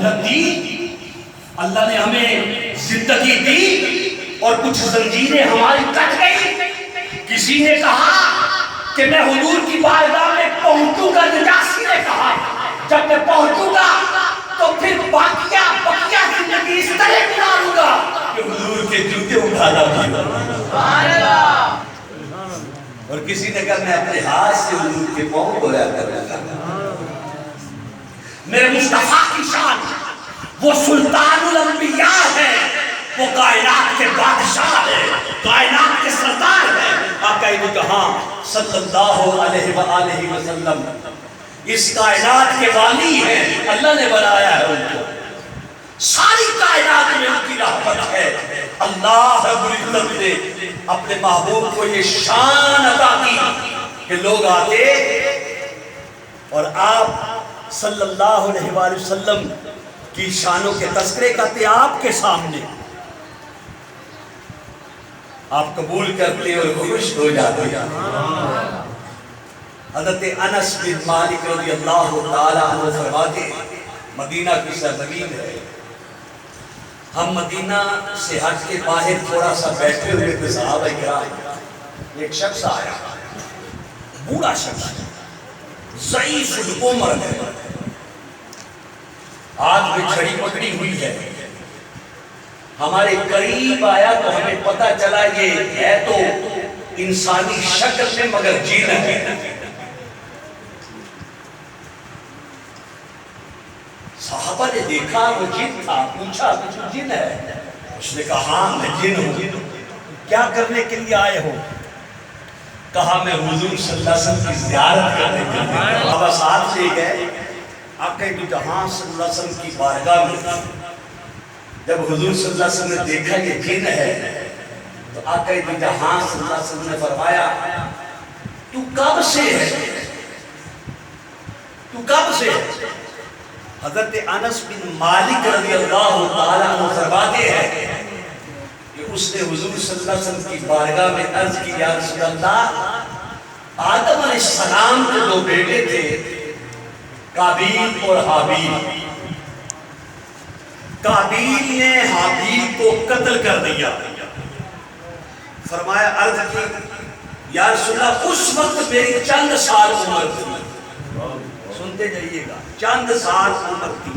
مہلت دی، اللہ نے ہمیں زندگی دی اور کچھ زنجیریں ہماری کٹ گئی۔ کسی نے کہا کہ میں حضور کی بارگاہ میں پہنچوں گا، نجاشی نے کہا جب میں پہنچوں گا تو پھر بقیہ زندگی اس طرح گزاروں گا کہ حضور کے جوتے اٹھانا بھی ہوگا۔ اور کسی نے کہا میں اپنے ہاتھ سے حضور کے پاؤں کو لیا کروں گا۔ میرے مصطفیٰ کی شان، وہ سلطان الانبیاء ہے، وہ کائنات کے بادشاہ ہے، کائنات کے سردار ہے۔ آقا جہاں صلی اللہ علیہ وآلہ وسلم اس کائنات کے والی ہیں، اللہ نے بنایا ہے ان کو، ساری کائنات میں ان کی رحمت ہے۔ اللہ رب العزت نے اپنے محبوب کو یہ شان عطا کی کہ لوگ آتے اور آپ صلی اللہ علیہ وآلہ وسلم کی شانوں کے تذکرے کرتے آپ کے سامنے، آپ قبول کرتے اور خوش ہو جاتے۔ حضرت انس بن مالک رضی اللہ تعالی عنہ فرماتے مدینہ کی سرزمین ہے، ہم مدینہ سے ہٹ کے باہر تھوڑا سا بیٹھے ہوئے تھے صحابہ کرام، ایک شخص آیا، بوڑھا شخص، ضعیف العمر ہے، ہاتھ میں چھڑی پکڑی ہوئی ہے۔ ہمارے قریب آیا تو ہمیں پتہ چلا یہ ہے تو انسانی شکل میں مگر جن ہے۔ صحابہ نے دیکھا وہ جن تھا، پوچھا جن ہے؟ اس نے کہا ہاں میں جن ہوں۔ کیا کرنے کے لیے آئے ہو؟ کہا میں حضور صلی اللہ علیہ وسلم کی زیارت کرنے کے لیے۔ صحابہ ساتھ لے گئے آقا جہاں صلی اللہ علیہ وسلم کی بارگاہ میں۔ جب حضور صلی اللہ علیہ وسلم نے دیکھا یہ جن ہے تو آقا جہاں صلی اللہ علیہ وسلم نے فرمایا تو کب سے ہے؟ تو کب سے ہے؟ حضرت انس بن مالک رضی اللہ تعالیٰ عنہ فرماتے ہیں کہ اس نے حضور صلی اللہ علیہ وسلم کی بارگاہ میں عرض کی یا رسول اللہ، آدم علیہ السلام کے دو بیٹے تھے، قابیل اور حابیل۔ قابیل نے حابیل کو قتل کر دیا۔ فرمایا عرض کی یا رسول اللہ اس وقت میری چند سال عمر تھی، سنتے جائیے گا، چند سال عمر تھی۔